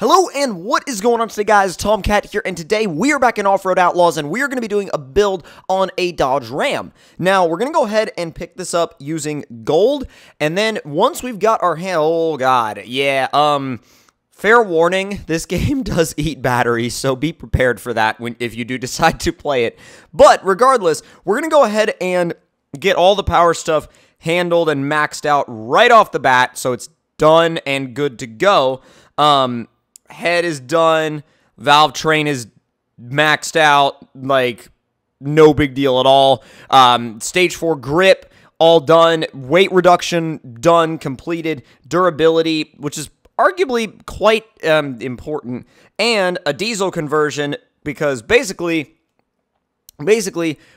Hello and what is going on today, guys? Tomcat here, and today we are back in Offroad Outlaws and we are going to be doing a build on a Dodge Ram. Now, we're going to go ahead and pick this up using gold, and then once we've got our hand, oh god, yeah, fair warning, this game does eat batteries, so be prepared for that if you do decide to play it. But regardless, we're going to go ahead and get all the power stuff handled and maxed out right off the bat, so it's done and good to go. Head is done, valve train is maxed out, like, no big deal at all. Stage 4 grip, all done. Weight reduction, done, completed. Durability, which is arguably quite important. And a diesel conversion, because basically,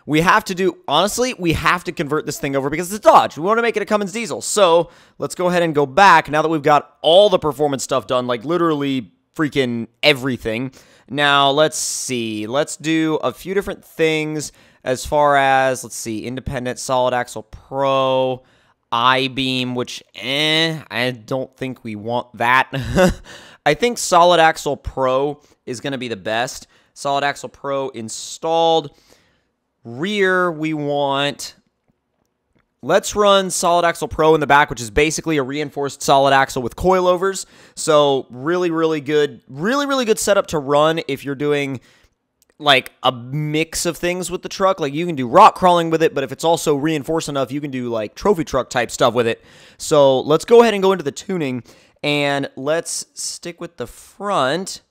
we have to do, honestly, we have to convert this thing over because it's a Dodge. We want to make it a Cummins diesel. So, let's go ahead and go back now that we've got all the performance stuff done, like literally freaking everything. Now, let's see. Let's do a few different things as far as, let's see, independent, solid axle pro, I-beam, which, I don't think we want that. I think solid axle pro is going to be the best. Solid axle pro installed. Rear, we want, let's run solid axle pro in the back, which is basically a reinforced solid axle with coilovers. So really good setup to run if you're doing like a mix of things with the truck. Like you can do rock crawling with it, but if it's also reinforced enough, you can do like trophy truck type stuff with it. So let's go ahead and go into the tuning, and let's stick with the front.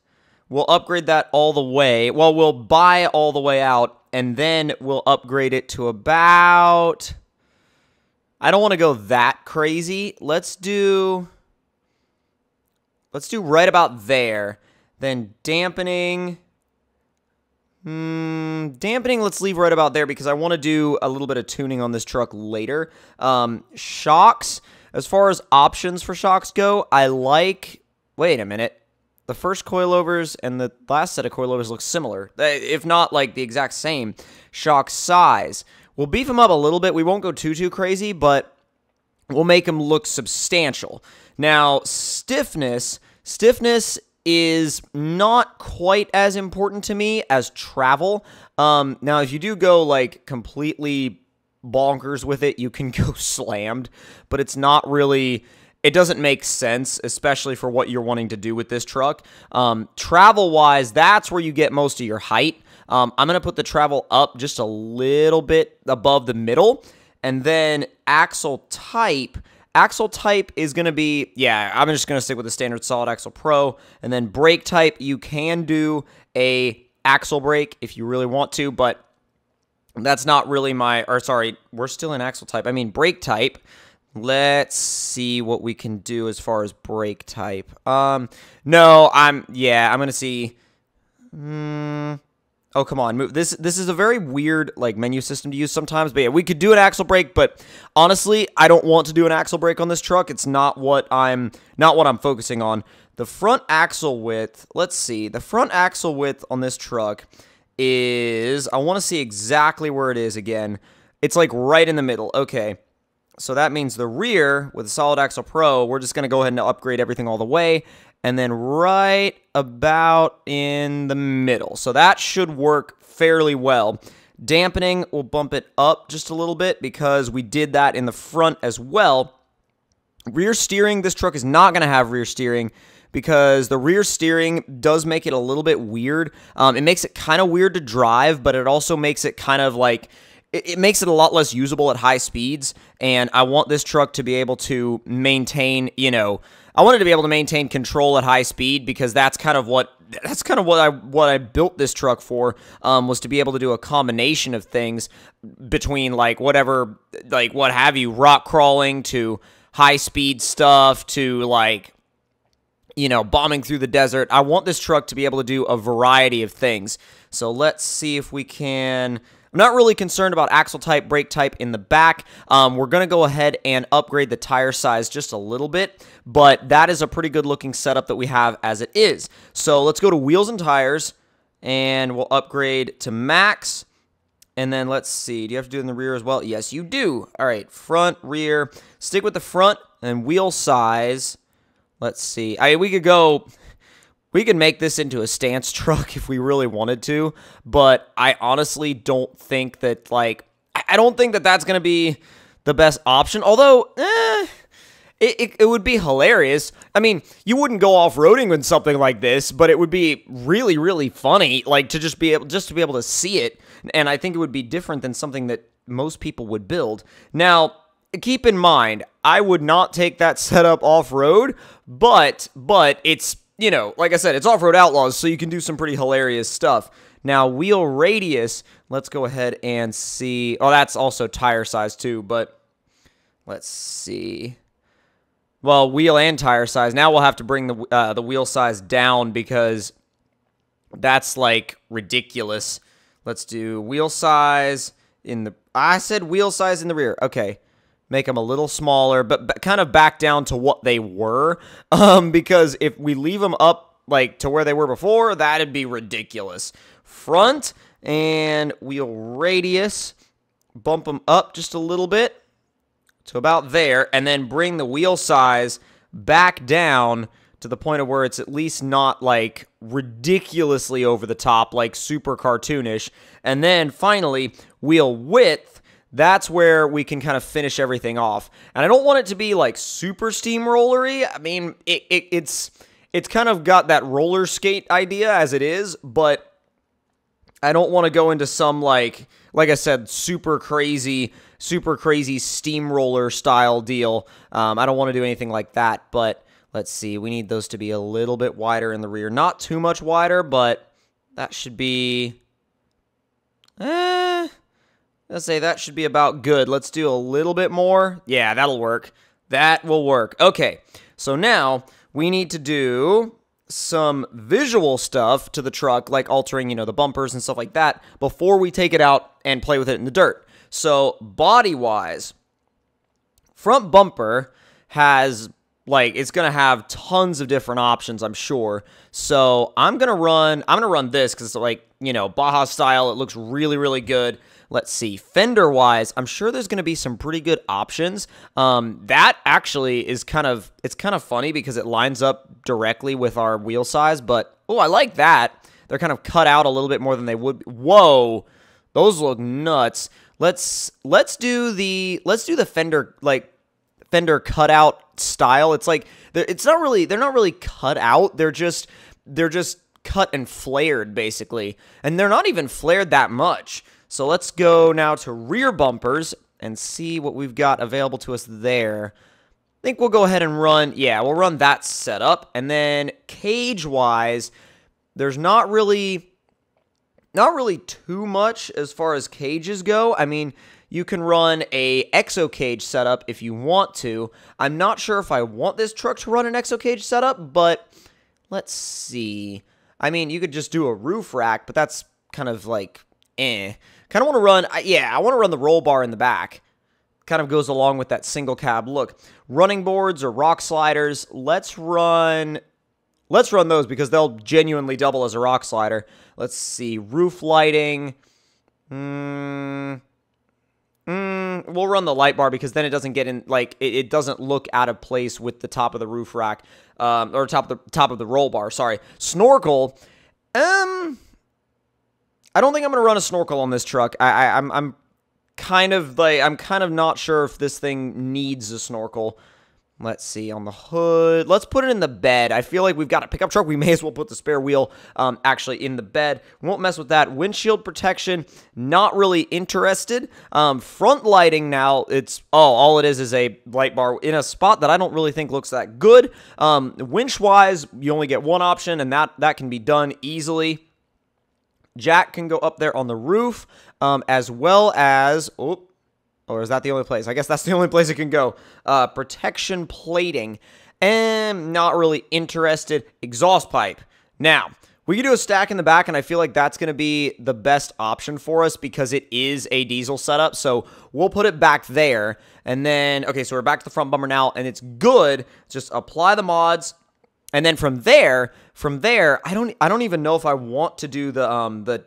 We'll upgrade that all the way. Well, we'll buy all the way out, and then we'll upgrade it to about, I don't want to go that crazy. Let's do right about there. Then dampening, let's leave right about there because I want to do a little bit of tuning on this truck later. Shocks, as far as options for shocks go, I like, wait a minute. The first coilovers and the last set of coilovers look similar, if not like the exact same. Shock size. We'll beef them up a little bit. We won't go too crazy, but we'll make them look substantial. Now, stiffness is not quite as important to me as travel. Now, if you do go like completely bonkers with it, you can go slammed, but it's not really, it doesn't make sense, especially for what you're wanting to do with this truck. Travel-wise, that's where you get most of your height. I'm going to put the travel up just a little bit above the middle. And then axle type is going to be, yeah, I'm just going to stick with the standard solid axle pro. And then brake type, you can do a axle brake if you really want to, but that's not really my, or sorry, we're still in axle type. I mean brake type. Let's see what we can do as far as brake type. No, I'm going to see. Oh, come on. Move. This is a very weird, like, menu system to use sometimes. But yeah, we could do an axle brake, but honestly, I don't want to do an axle brake on this truck. It's not what I'm focusing on. The front axle width, let's see. The front axle width on this truck is, I want to see exactly where it is again. It's like right in the middle. Okay. So that means the rear, with Solid Axle Pro, we're just going to go ahead and upgrade everything all the way. And then right about in the middle. So that should work fairly well. Dampening, we'll bump it up just a little bit because we did that in the front as well. Rear steering, this truck is not going to have rear steering because the rear steering does make it a little bit weird. It makes it kind of weird to drive, but it also makes it kind of like, it makes it a lot less usable at high speeds, and I want this truck to be able to maintain, you know, I want it to be able to maintain control at high speed because that's kind of what I built this truck for, was to be able to do a combination of things between like whatever, like what have you, rock crawling to high speed stuff to like, you know, bombing through the desert. I want this truck to be able to do a variety of things. So let's see if we can. I'm not really concerned about axle type, brake type in the back. We're going to go ahead and upgrade the tire size just a little bit, but that is a pretty good looking setup that we have as it is. So let's go to wheels and tires, and we'll upgrade to max. And then let's see, do you have to do it in the rear as well? Yes, you do. All right, front, rear. Stick with the front and wheel size. Let's see. We could go We could make this into a stance truck if we really wanted to, but I honestly don't think that, like, I don't think that that's going to be the best option, although, it would be hilarious. I mean, you wouldn't go off-roading with something like this, but it would be really, really funny, like, to just be able to see it, and I think it would be different than something that most people would build. Now, keep in mind, I would not take that setup off-road, but it's, you know, like I said, it's Offroad Outlaws, so you can do some pretty hilarious stuff. Now, wheel radius, let's go ahead and see. Oh, that's also tire size too, but let's see. Well, wheel and tire size. Now we'll have to bring the wheel size down because that's, like, ridiculous. Let's do wheel size in the... I said wheel size in the rear. Okay. Make them a little smaller, but kind of back down to what they were, because if we leave them up, like, to where they were before, that'd be ridiculous. Front and wheel radius, bump them up just a little bit to about there, and then bring the wheel size back down to the point of where it's at least not, like, ridiculously over the top, like super cartoonish. And then finally, wheel width. That's where we can kind of finish everything off. And I don't want it to be, like, super steamrollery. I mean, it's kind of got that roller skate idea as it is, but I don't want to go into some, like I said, super crazy steamroller style deal. I don't want to do anything like that, but let's see. We need those to be a little bit wider in the rear. Not too much wider, but that should be... Let's say that should be about good. Let's do a little bit more. Yeah, that'll work. That will work. Okay, so now we need to do some visual stuff to the truck, like altering, you know, the bumpers and stuff like that, before we take it out and play with it in the dirt. So, body-wise, front bumper has, like, it's going to have tons of different options, I'm sure. So, I'm going to run this because it's, like, you know, Baja style. It looks really, really good. Let's see, fender-wise, I'm sure there's going to be some pretty good options. That actually is it's kind of funny because it lines up directly with our wheel size, but, oh, I like that. They're kind of cut out a little bit more than they would. Whoa, those look nuts. Let's do the fender, like, fender cutout style. It's like, they're not really cut out. They're just cut and flared, basically. And they're not even flared that much. So let's go now to rear bumpers and see what we've got available to us there. I think we'll go ahead and run, yeah, we'll run that setup. And then cage-wise, there's not really too much as far as cages go. I mean, you can run a exo cage setup if you want to. I'm not sure if I want this truck to run an exo cage setup, but let's see. I mean, you could just do a roof rack, but that's kind of like, eh. Kind of want to run, I want to run the roll bar in the back. Kind of goes along with that single cab look. Running boards or rock sliders, let's run those because they'll genuinely double as a rock slider. Let's see, roof lighting. We'll run the light bar because then it doesn't get in, like, it doesn't look out of place with the top of the roof rack, or top of the roll bar, sorry. Snorkel, I don't think I'm going to run a snorkel on this truck. I'm kind of not sure if this thing needs a snorkel. Let's see, on the hood. Let's put it in the bed. I feel like we've got a pickup truck. We may as well put the spare wheel actually in the bed. We won't mess with that. Windshield protection, not really interested. Front lighting now, all it is a light bar in a spot that I don't really think looks that good. Winch-wise, you only get one option, and that can be done easily. Jack can go up there on the roof, as well as, or is that the only place? I guess that's the only place it can go. Protection plating, and not really interested. Exhaust pipe. Now, we can do a stack in the back, and I feel like that's going to be the best option for us because it is a diesel setup, so we'll put it back there. And then, okay, so we're back to the front bumper now, and it's good. Just apply the mods. And then from there, I don't even know if I want to do the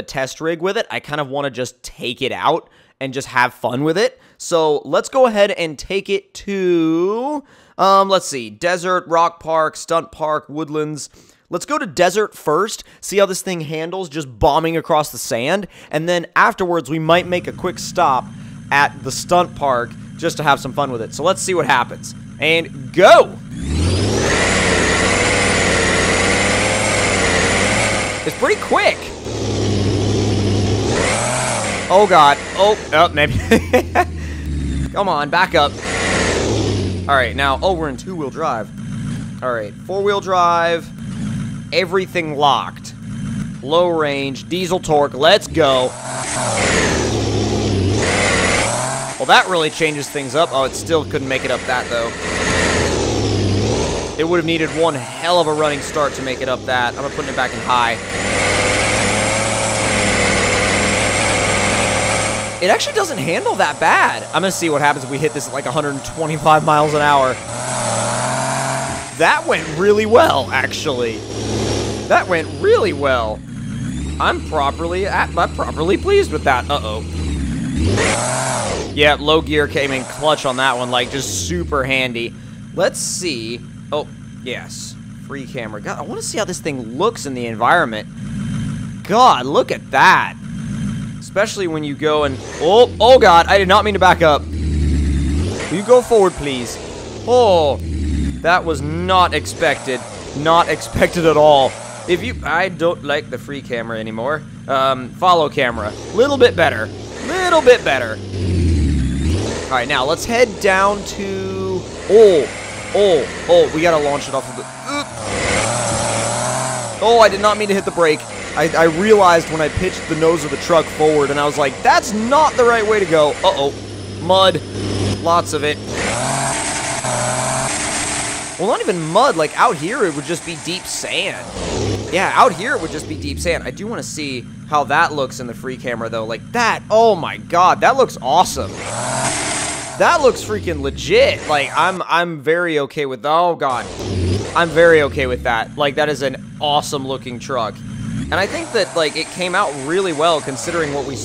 test rig with it. I kind of want to just take it out and just have fun with it. So let's go ahead and take it to, let's see, desert, rock park, stunt park, woodlands. Let's go to desert first, see how this thing handles just bombing across the sand, and then afterwards we might make a quick stop at the stunt park just to have some fun with it. So let's see what happens. And go! It's pretty quick. Oh god. Oh, maybe. Come on, back up. Alright, now, we're in two-wheel drive. Alright, four-wheel drive. Everything locked. Low range, diesel torque, let's go. Well, that really changes things up. Oh, it still couldn't make it up that, though. It would have needed one hell of a running start to make it up that. I'm putting it back in high. It actually doesn't handle that bad. I'm gonna see what happens if we hit this at like 125 miles an hour. That went really well, actually. That went really well. I'm properly pleased with that. Uh-oh. Yeah, low gear came in clutch on that one, like just super handy. Let's see. Oh, yes. Free camera. God, I want to see how this thing looks in the environment. God, look at that. Especially when you go and... Oh God, I did not mean to back up. Will you go forward, please? Oh, that was not expected. Not expected at all. I don't like the free camera anymore. Follow camera. Little bit better. Little bit better. Alright, now let's head down to... Oh, we gotta launch it off of the... Oh, I did not mean to hit the brake. I realized when I pitched the nose of the truck forward, and I was like, that's not the right way to go. Uh-oh. Mud. Lots of it. Well, not even mud. Like, out here, it would just be deep sand. Yeah, out here, it would just be deep sand. I do want to see how that looks in the free camera, though. Like, that, oh my god, that looks awesome. That looks freaking legit. Like, I'm very okay with, oh god. I'm very okay with that. Like, that is an awesome-looking truck. And I think that, like, it came out really well considering what we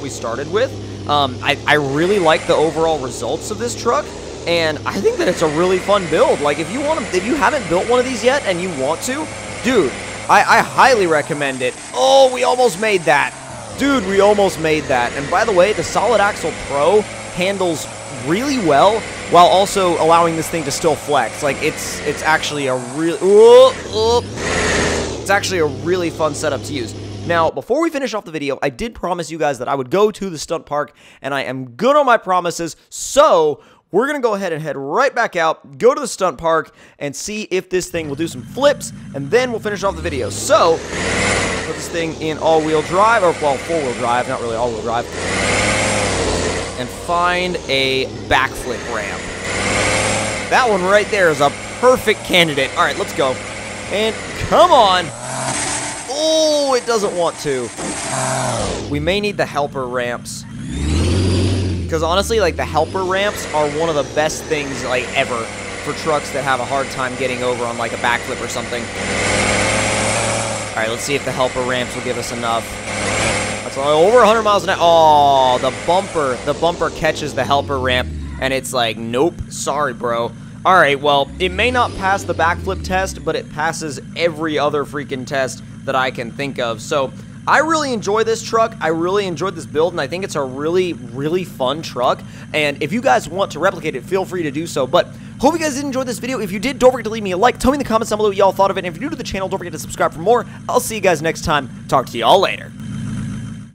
started with. I really like the overall results of this truck. And I think that it's a really fun build. Like, if you haven't built one of these yet and you want to, dude, I highly recommend it. Oh, we almost made that. Dude, we almost made that. And by the way, the Solid Axle Pro handles really well while also allowing this thing to still flex. Like, it's actually a really... It's actually a really fun setup to use. Now, before we finish off the video, I did promise you guys that I would go to the stunt park, and I am good on my promises, so... We're going to go ahead and head right back out, go to the stunt park, and see if this thing will do some flips, and then we'll finish off the video. So, put this thing in all-wheel drive, or, well, four-wheel drive, not really all-wheel drive, and find a backflip ramp. That one right there is a perfect candidate. All right, let's go. And come on. Oh, it doesn't want to. We may need the helper ramps. Because honestly, like, the helper ramps are one of the best things, like, ever for trucks that have a hard time getting over on, like, a backflip or something. Alright, let's see if the helper ramps will give us enough. That's over 100 miles an hour. Oh, the bumper catches the helper ramp, and it's like, nope, sorry, bro. Alright, well, it may not pass the backflip test, but it passes every other freaking test that I can think of. So... I really enjoy this truck. I really enjoyed this build, and I think it's a really, really fun truck. And if you guys want to replicate it, feel free to do so. But hope you guys did enjoy this video. If you did, don't forget to leave me a like. Tell me in the comments down below what y'all thought of it. And if you're new to the channel, don't forget to subscribe for more. I'll see you guys next time. Talk to y'all later.